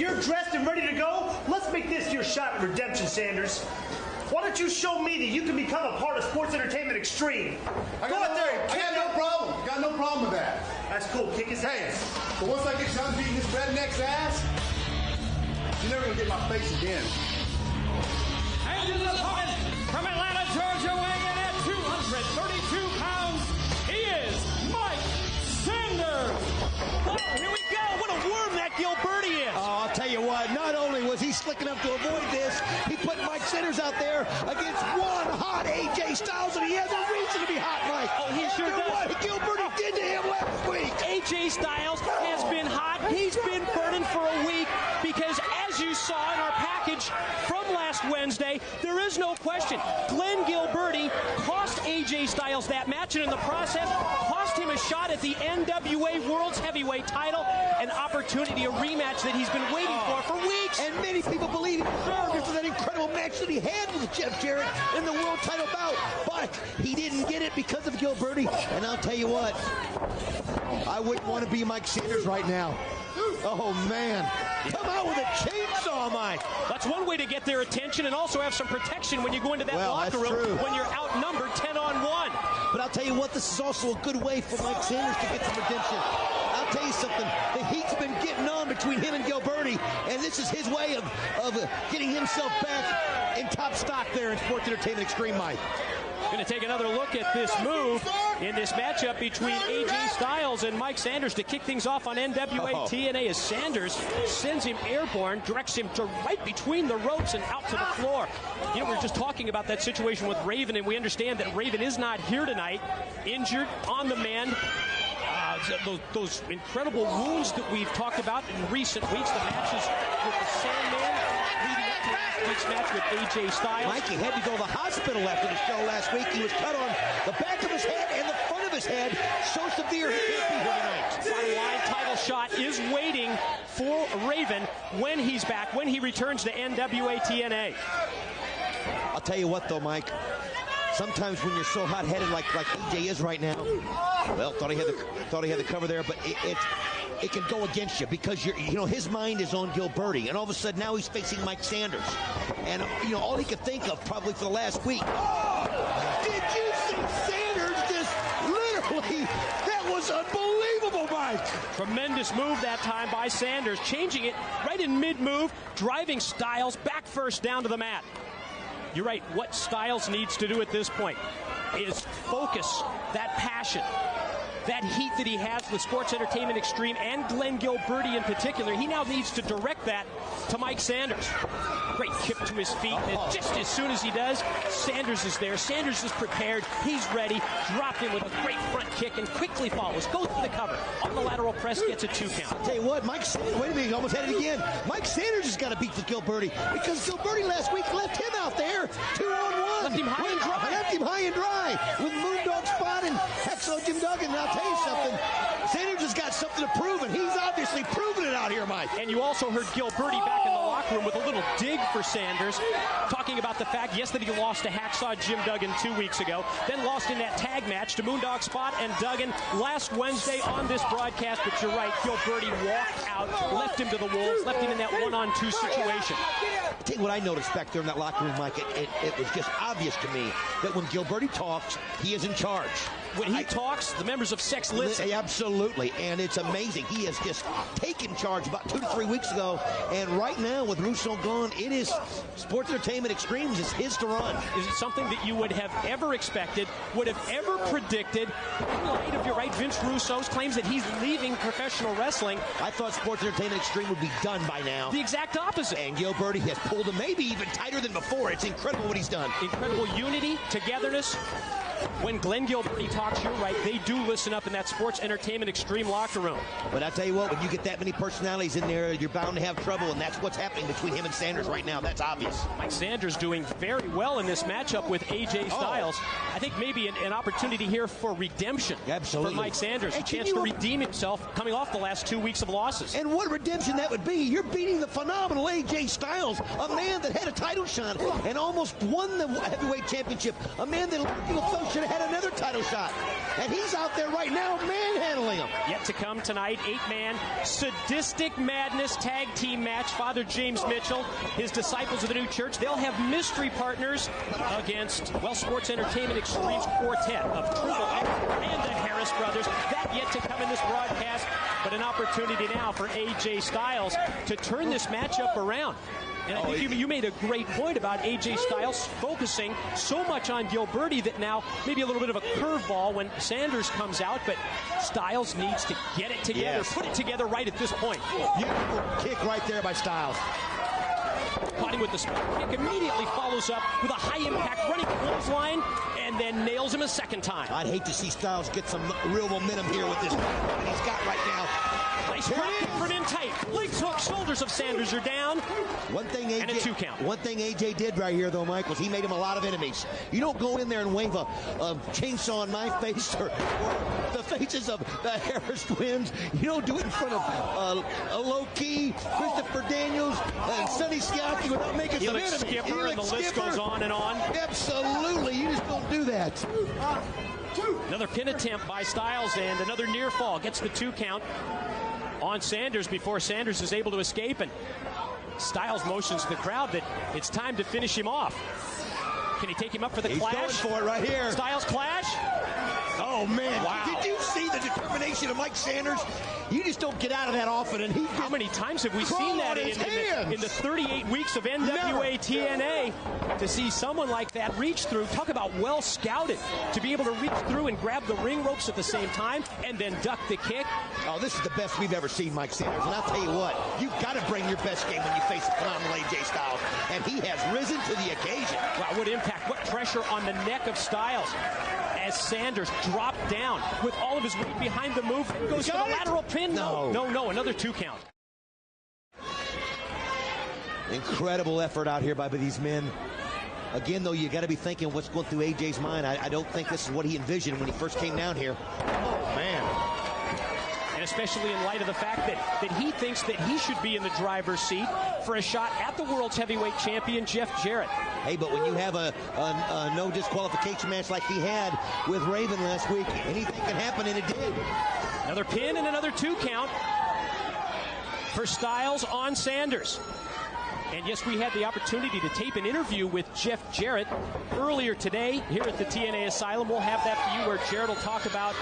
you're dressed and ready to go, let's make this your shot at redemption, Sanders. Why don't you show me that you can become a part of Sports Entertainment Extreme? Go out there. I got no problem. Got no problem with that. That's cool. Kick his ass. But once I get done beating this redneck's ass, you're never going to get my face again. And his opponent from Atlanta, Georgia, weighing in at 232 pounds, he is Mike Sanders. Oh, here we go. What a worm that Gilberti is. Oh, I'll tell you what, not only was he slick enough to avoid this, he put Mike Sanders out there against one hot AJ Styles, and he has a reason to be hot, Mike. Oh, he sure does. What Gilberti did to him last week. AJ Styles has been hot. He's been burning for a week because, as you saw in our package from last Wednesday, there is no question. Glenn Gilberti cost AJ Styles that match, and in the process, cost him a shot at the NWA World's Heavyweight title, an opportunity, a rematch that he's been waiting for weeks. And many people believe he deserved it for that incredible match that he had with Jeff Jarrett in the world title bout. But he didn't get it because of Gilberti. And I'll tell you what, I wouldn't want to be Mike Sanders right now. Oh, man. Come out with a chainsaw, Mike. That's one way to get their attention and also have some protection when you go into that locker room when you're outnumbered 10-on-1. But I'll tell you what, this is also a good way for Mike Sanders to get some redemption. I'll tell you something. The heat's been getting on between him and Gilberti, and this is his way of getting himself back in top stock there in Sports Entertainment Extreme, Mike. Going to take another look at this move in this matchup between AJ Styles and Mike Sanders to kick things off on NWA TNA as Sanders sends him airborne, directs him to right between the ropes and out to the floor. You know, we were just talking about that situation with Raven, and we understand that Raven is not here tonight, injured on the mend. Those incredible wounds that we've talked about in recent weeks, the matches with the Sandman leading up to last week's match with AJ Styles. Mikey had to go to the hospital after the show last week. He was cut on the back of his head and the front of his head. So severe he can't be here tonight. One wide title shot is waiting for Raven when he's back, when he returns to NWA TNA. I'll tell you what, though, Mike. Sometimes when you're so hot-headed like AJ is right now, well, thought he had the cover there, but it can go against you because his mind is on Gilberti, and all of a sudden now he's facing Mike Sanders, and all he could think of probably for the last week. Oh, did you see Sanders just literally? That was unbelievable, Mike. Tremendous move that time by Sanders, changing it right in mid-move, driving Styles back first down to the mat. You're right. What Styles needs to do at this point is focus that passion, that heat that he has with Sports Entertainment Extreme and Glenn Gilberti in particular. He now needs to direct that to Mike Sanders. Great kick to his feet, and just as soon as he does, Sanders is there. Sanders is prepared. He's ready. Dropped him with a great front kick and quickly follows. Goes to the cover. On the lateral press, gets a 2 count. I'll tell you what, Mike Sanders, wait a minute, he almost had it again. Mike Sanders has got to beat with Gilberti because Gilberti last week left him out there 2-on-1. Left him high and dry. Left him high and dry with Moondog Spot and Hexo Jim Duggan. And I'll tell you something, Sanders has got something to prove, and he's obviously proven it out here, Mike. And you also heard Gilberti back in the locker room with a little dig for Sanders, talking about the fact, yes, that he lost to Hacksaw Jim Duggan 2 weeks ago, then lost in that tag match to Moondog Spot and Duggan last Wednesday on this broadcast. But you're right, Gilberti walked out, left him to the wolves, left him in that 1-on-2 situation. I'll tell you what I noticed back there in that locker room, Mike. It was just obvious to me that when Gilberti talks, he is in charge. When he talks, the members of Sex listen. Absolutely, and it's amazing. He has just taken charge about 2 to 3 weeks ago, and right now with Russo gone, it is Sports Entertainment Extremes is his to run. Is it something that you would have ever expected, would have ever predicted, in light of your right, Vince Russo's claims that he's leaving professional wrestling? I thought Sports Entertainment Extreme would be done by now. The exact opposite. And Gilberti has pulled him maybe even tighter than before. It's incredible what he's done. Incredible unity, togetherness. When Glenn Gilberti talks, you're right, they do listen up in that Sports Entertainment Extreme locker room. But I tell you what, when you get that many personalities in there, you're bound to have trouble, and that's what's happening between him and Sanders right now. That's obvious. Mike Sanders doing very well in this matchup with AJ Styles. I think maybe an opportunity here for redemption. Absolutely. For Mike Sanders. A chance to redeem himself coming off the last 2 weeks of losses. And what redemption that would be. You're beating the phenomenal AJ Styles, a man that had a title shot and almost won the heavyweight championship, a man that a lot of people felt should have had another title shot. And he's out there right now manhandling him. Yet to come tonight, 8-man Sadistic Madness tag team match. Father James Mitchell, his Disciples of the New Church, they'll have mystery partners against, well, Sports Entertainment Extreme's quartet of Trudeau and the Harris brothers. That yet to come in this broadcast, but an opportunity now for AJ Styles to turn this matchup around. And I think you made a great point about AJ Styles focusing so much on Gilberti that now maybe a little bit of a curveball when Sanders comes out, but Styles needs to get it together, put it together right at this point. Beautiful kick right there by Styles. Caught him with the spin kick, immediately follows up with a high-impact running clothesline, and then nails him a second time. I'd hate to see Styles get some real momentum here with this that he's got right now. Nice drop kick from in tight. Legs hook, shoulders of Sanders are down. One thing AJ, and a 2 count. One thing AJ did right here, though, Mike, was he made him a lot of enemies. You don't go in there and wave a chainsaw on my face or the faces of the Harris twins. You don't do it in front of a low-key Christopher Daniels and Sonny Siaki without making some enemies. Skipper, and the list goes on and on. Absolutely. You just don't do that. Another pin attempt by Styles and another near fall. Gets the 2 count on Sanders before Sanders is able to escape, and Styles motions the crowd that it's time to finish him off. Can he take him up for the clash? He's going for it right here. Styles clash? Oh, man. Wow. Did you see the determination of Mike Sanders? You just don't get out of that often. And he how many times have we seen that in the 38 weeks of NWA TNA? To see someone like that reach through, talk about well scouted, to be able to reach through and grab the ring ropes at the same time and then duck the kick. Oh, this is the best we've ever seen Mike Sanders. And I'll tell you what, you've got to bring your best game when you face a phenomenal AJ Styles. And he has risen to the occasion. Wow, what impact, what pressure on the neck of Styles as Sanders dropped down with all of his weight behind the move. Goes for the lateral pin. No, another 2 count. Incredible effort out here by these men. Again, though, you got to be thinking what's going through AJ's mind. I don't think this is what he envisioned when he first came down here. Oh, man. And especially in light of the fact that he thinks that he should be in the driver's seat for a shot at the world's heavyweight champion, Jeff Jarrett. Hey, but when you have a no disqualification match like he had with Raven last week, anything can happen, and it did. Another pin and another 2 count for Styles on Sanders. And yes, we had the opportunity to tape an interview with Jeff Jarrett earlier today here at the TNA Asylum. We'll have that for you, where Jarrett will talk about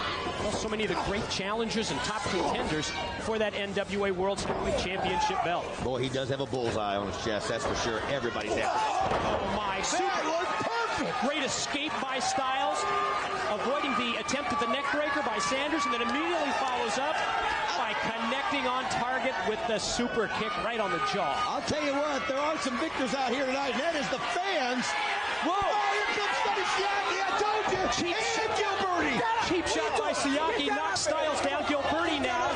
so many of the great challengers and top contenders for that NWA World Heavyweight Championship belt. Boy, he does have a bullseye on his chest, that's for sure. Everybody's happy. Oh, my. That was perfect. Great escape by Styles, avoiding the attempt at the neck breaker by Sanders, and then immediately follows up by connecting on target with the super kick right on the jaw. I'll tell you what, there are some victors out here tonight, and that is the fans. Whoa! Oh, here comes Sonny Siaki, I told you! And Gilberti! Cheap shot by Siaki, knocks Styles down. Gilberti now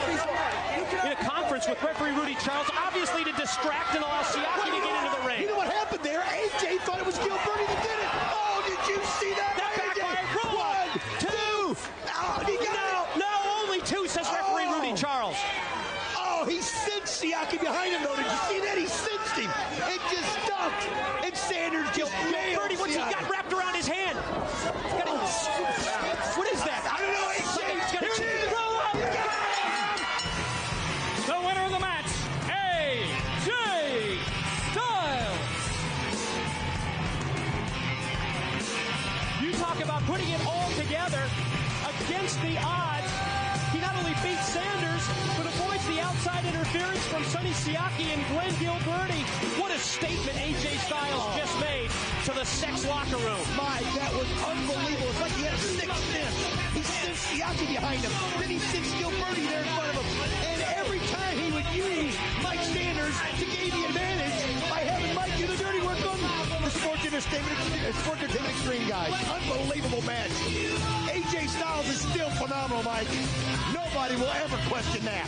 in a conference with referee Rudy Charles, obviously to distract and allow Siaki to get into the ring. You know what happened there? AJ thought it was Gilberti that did it. Oh, did you see that? That backfired. 1, 2. Oh, he got it. No, only 2, says referee Rudy Charles. Oh, he sensed Siaki behind him, though. Did you see that? He sensed him. It just stopped. And Sanders just nailed Gilberti, what's he got wrapped around his hand? What is that? I don't know. Here it is. The winner of the match, AJ Styles. You talk about putting it all together against the odds. He not only beats Sanders, but avoids the outside interference from Sonny Siaki and Glenn Gilberti. What a statement AJ Styles just made to the sex locker room. My, that was unbelievable. It's like he had a sixth sense. He sensed Siaki behind him. Then he sensed Gilberti there in front of him. And every time he would use Mike Sanders to gain the advantage by having Mike do the dirty work on the Sports Entertainment Extreme guys. Unbelievable match. AJ Styles is still phenomenal, Mike. Nobody will ever question that.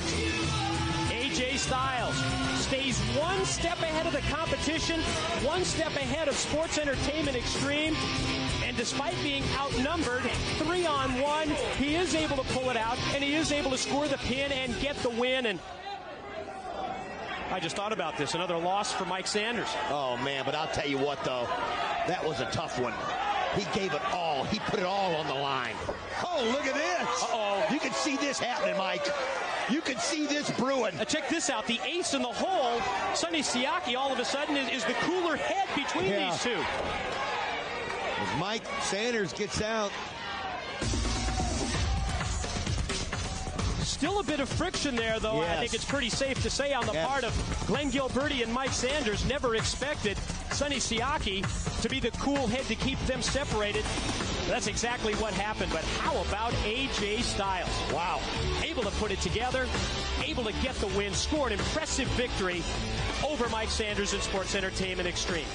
AJ Styles stays one step ahead of the competition, one step ahead of Sports Entertainment Extreme, and despite being outnumbered 3-on-1, he is able to pull it out, and he is able to score the pin and get the win. And I just thought about this, another loss for Mike Sanders. Oh, man, but I'll tell you what, though, that was a tough one. He gave it all. He put it all on the line. Oh, look at this. Uh-oh. You can see this happening, Mike. You can see this brewing. Check this out. The ace in the hole, Sonny Siaki, all of a sudden is the cooler head between these two. As Mike Sanders gets out. Still a bit of friction there, though. Yes. I think it's pretty safe to say on the part of Glenn Gilberti and Mike Sanders. Never expected Sonny Siaki to be the cool head to keep them separated. That's exactly what happened. But how about AJ Styles? Wow. Able to put it together, able to get the win, score an impressive victory over Mike Sanders in Sports Entertainment Extreme.